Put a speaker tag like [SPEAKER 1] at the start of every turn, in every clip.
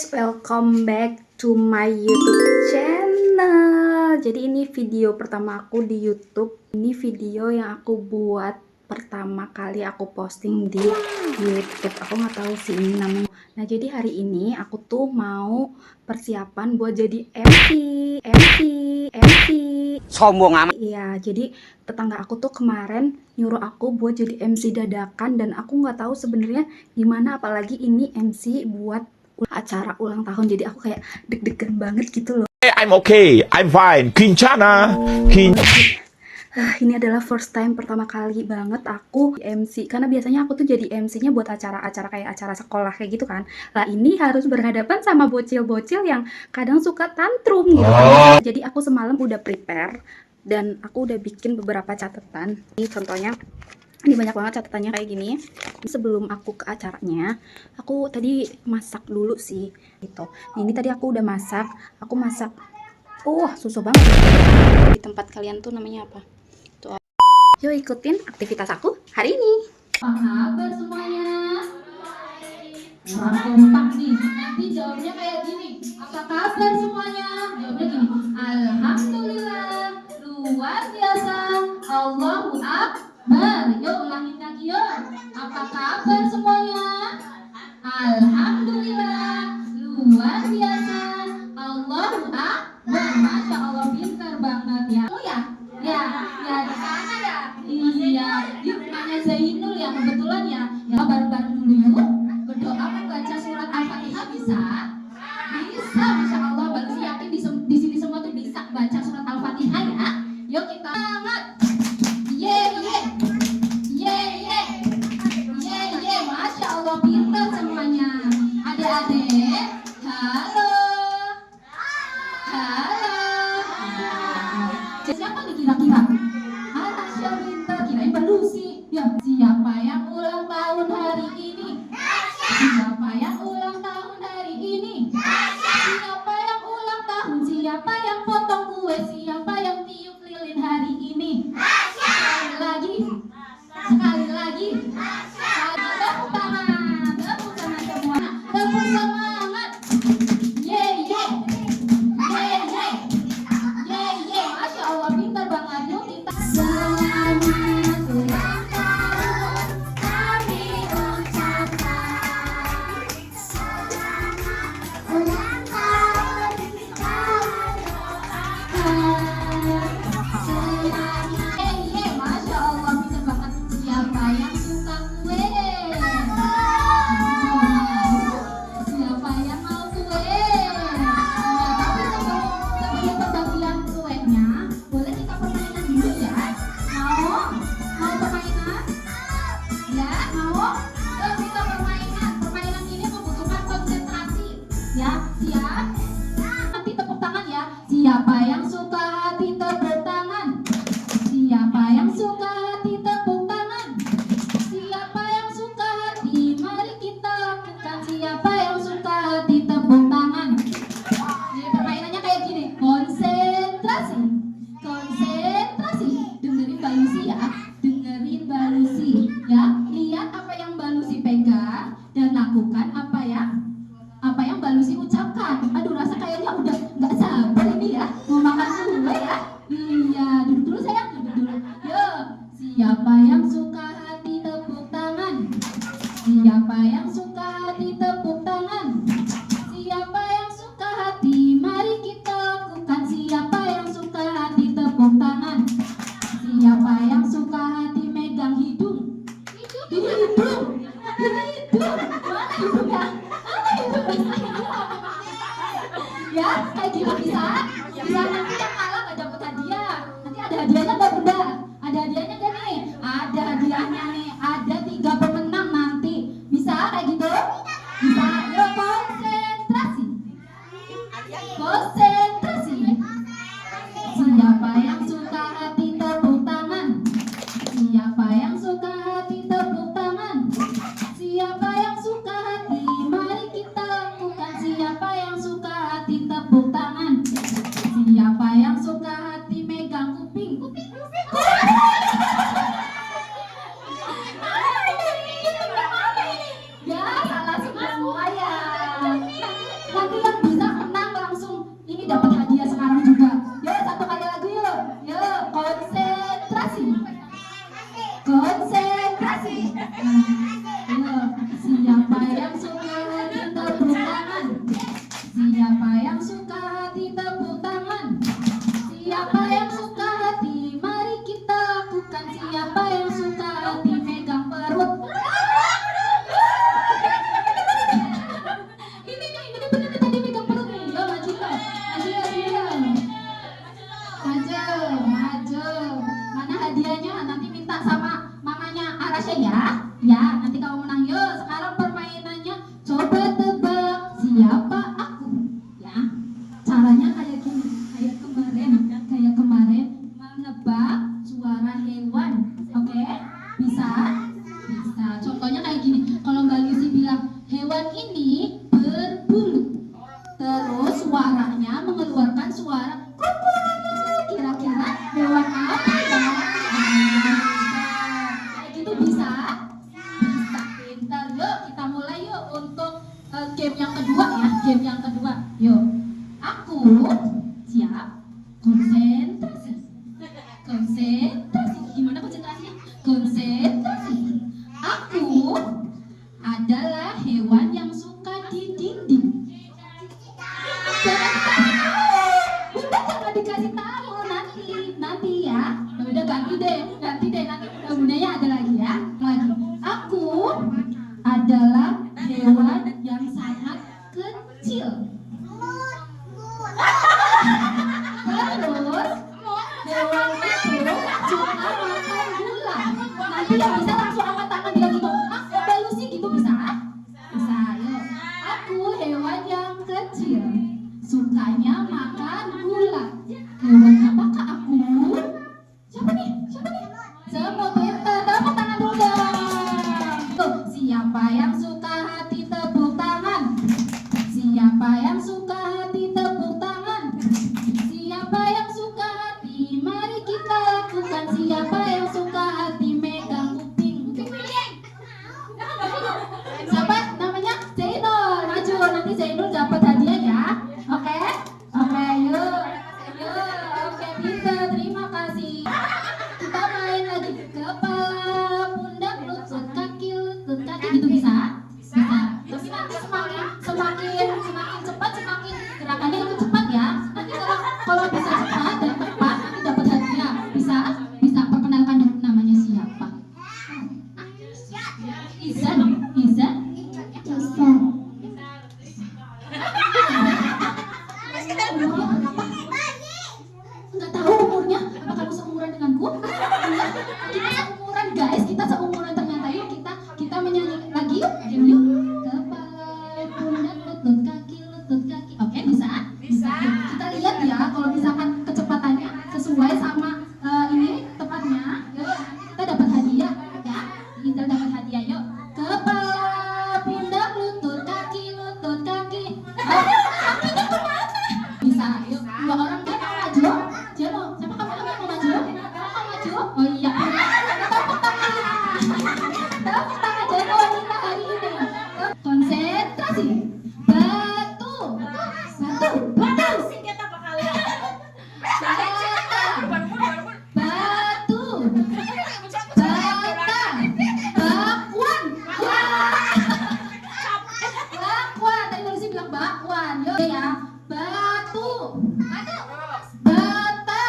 [SPEAKER 1] guys, welcome back to my YouTube channel. Jadi ini video pertama aku di YouTube. Ini video yang aku buat pertama kali aku posting di YouTube. Aku nggak tahu sih ini namanya. Nah, jadi hari ini aku tuh mau persiapan buat jadi MC.
[SPEAKER 2] Sombong amat.
[SPEAKER 1] Iya, jadi tetangga aku tuh kemarin nyuruh aku buat jadi MC dadakan dan aku nggak tahu sebenarnya gimana, apalagi ini MC buat acara ulang tahun. Jadi aku kayak deg-degan banget gitu loh.
[SPEAKER 2] I'm okay, I'm fine. Kincana.
[SPEAKER 1] Ini adalah first time, pertama kali banget aku MC. Karena biasanya aku tuh jadi MC-nya buat acara-acara kayak acara sekolah kayak gitu kan. Lah ini harus berhadapan sama bocil-bocil yang kadang suka tantrum gitu kan. Jadi aku semalam udah prepare dan aku udah bikin beberapa catatan. Ini contohnya, ini banyak banget catatannya kayak gini. Sebelum aku ke acaranya, aku tadi masak dulu sih gitu. Ini tadi aku udah masak. Aku masak. Susah banget. Di tempat kalian tuh namanya apa? Tuh. Yuk ikutin aktivitas aku hari ini.
[SPEAKER 3] Apa kabar semuanya? Orang kompak nih. Nanti jawabnya kayak gini. Apa kabar semuanya? Jawabnya gini. Alhamdulillah. Luar biasa. Allahu Akbar. Yuk ulangin lagi yuk. Apa kabar semuanya? Alhamdulillah. Luar biasa. Allahu Akbar. Masya Allah, pintar banget ya. Oh ya? Ya di sana ya. Iya, di rumahnya Zainul ya, kebetulan ya. Ya bareng-bareng dulu yuk. Berdoa membaca surat Al-Fatihah bisa? Bisa, Masya Allah. Baru yakin di sini semua tuh bisa baca surat Al-Fatihah ya. Yuk kita semangat. Ye. Masya Allah, pintar semuanya. Adik-adik, halo. Siapa nih kira-kira? Tasya pintar, kirain Lucy. Ya, siapa yang ulang tahun hari ini? Siapa yang ulang tahun hari ini? Siapa yang ulang tahun? Siapa yang potong kue? Siapa yang tiup lilin hari ini? Sekali lagi. Tepuk tangan semua. Tepuk semangat. Ye. Masya Allah, pintar banget. Yuk kita selamat ulang tahun kami ucapkan. Selamat ulang tahun Masya Allah, pintar banget. Siapa yang suka kue? Siapa yang mau kue? Tapi sebelum pembagian kuenya, boleh kita permainan dulu ya? Mau permainan? Ya, mau? Yuk kita permainan. Permainan ini membutuhkan konsentrasi. Ya, siap? Nanti tepuk tangan ya. Siapa yang suka hati tepuk tangan? Siapa yang suka hati tepuk tangan? Siapa yang suka hati? Mari kita lakukan. Siapa yang suka hati tepuk tangan? Jadi permainannya kayak gini. Konsentrasi. Dengerin Mbak Lucy ya. Lihat apa yang Mbak Lucy pegang dan lakukan apa yang Mbak Lucy ucapkan. Aduh, rasa kayaknya udah nggak sabar ini ya. Mau makan kue ya. Iya, duduk dulu sayang, duduk dulu. Yuk, siapa yang suka hati tepuk tangan? Siapa yang suka hati tepuk tangan? Siapa yang suka hati? Mari kita lakukan. Siapa yang suka hati tepuk tangan? Siapa yang suka hati megang hidung? Hidung. Mana hidungnya? Ya, kayak gitu bisa. Nanti yang kalah nggak dapat hadiah. Nanti ada hadiahnya nggak bunda? Ada hadiahnya nggak nih? Ada hadiahnya nih. Ada 3 pemenang nanti. Bisa kayak gitu? Bisa. Yuk konsentrasi. Siapa yang suka hati tepuk tangan? Siapa yang suka hati tepuk tangan? Siapa Siapa yang suka hati tepuk tangan? Siapa yang suka hati tepuk tangan? Siapa yang suka hati mari kita lakukan. Siapa yang suka hati megang perut? Ini bener nih tadi megang perut nih. Yo maju lo, maju. Mana hadiahnya? Nanti minta sama mamanya Arasya ya. Ya, nanti kamu menang. Yuk, sekarang permainannya coba tebak siapa aku. Ya, caranya kayak gini, kayak kemarin menebak suara hewan. Oke? Bisa? Bisa. Contohnya kayak gini. Kalau Mbak Lucy bilang hewan ini berbulu, terus suaranya mengeluarkan suara kuku. Kira-kira hewan apa ya? Kayak gitu bisa? Bisa, pintar. Yuk, kita mulai yuk untuk game yang kedua ya. Game yang kedua. Yuk. Aku siap. Konsentrasi. Konsentrasi. Gimana konsentrasinya? Konsentrasi. Aku adalah hewan yang suka di dinding. Bunda jangan dikasih tahu nanti ya. Udah ganti deh nanti bundanya ada lagi ya. Lagi. Aku adalah hewan yang sangat kecil. Terus hewan itu suka makan gula. Nanti yang bisa langsung angkat tangan bilang gitu. Mbak Lucy gitu bisa? Bisa. Yuk. Aku hewan yang kecil, sukanya makan gula. Hewan apakah aku? Siapa nih? Semua pintar. Tepuk tangan dulu dong. Tuh, siapa yang suka hati tepuk tangan? Siapa yang suka hati tepuk tangan? Siapa yang suka hati mari kita lakukan. Siapa yang suka hati megang kuping. Siapa namanya? Zainul. Maju, nanti Zainul dapat hadiah ya. Oke? Oke, yuk. Oke, pintar. Terima kasih. Kita main lagi. Kepala, pundak, lutut, kaki gitu bisa? Bisa. Tapi nanti semakin cepat semakin gerakannya itu cepat ya. Nanti kalau bisa cepat dan tepat nanti dapat hadiah. Bisa? Bisa. Perkenalkan dulu namanya siapa? Izan. Enggak tahu umurnya. Apa kamu seumuran denganku? Enggak. Kita seumuran guys. Kita seumuran ternyata. Yuk kita menyanyi lagi yuk. Yuk. Kepala, pundak, lutut, kaki. Oke, bisa? Bisa. Kita lihat ya kalau misalkan kecepatannya sesuai sama ini tepatnya. Yuk, nanti kita dapat hadiah ya. Kita dapat hadiah yuk. Kepala, pundak, lutut, kaki. Kakinya kemana? Bisa. Yuk, dua orang dia mau maju. Dia mau. Siapa kamu yang mau maju? Kamu mau maju? Oh iya. Tepuk tangan. Jadi wanita hari ini. Konsentrasi. Batu. Bakwan. Tadi Lucy bilang bakwan. Yuk ya. Batu. Bata.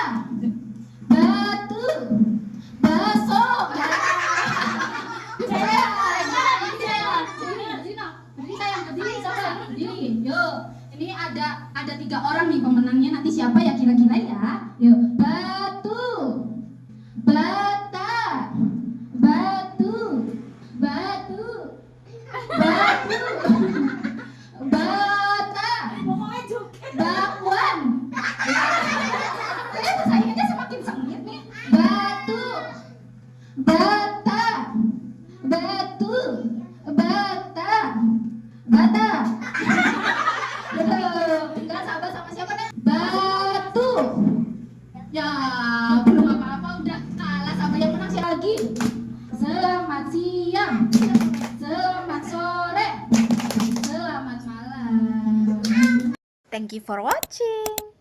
[SPEAKER 3] Batu. Baso. Yuk, ini ada 3 orang nih pemenangnya. Nanti siapa ya kira-kira ya? Yuk, batu, bata, batu, batu, bata, bakwan. Saingannya semakin sengit nih. Batu, bata, batu, bata, bata. Enggak sabar sama siapa deh? Batu. Ya, belum apa-apa udah kalah sama yang menang siapa lagi? Selamat siang. Selamat sore. Selamat malam.
[SPEAKER 4] Thank you for watching.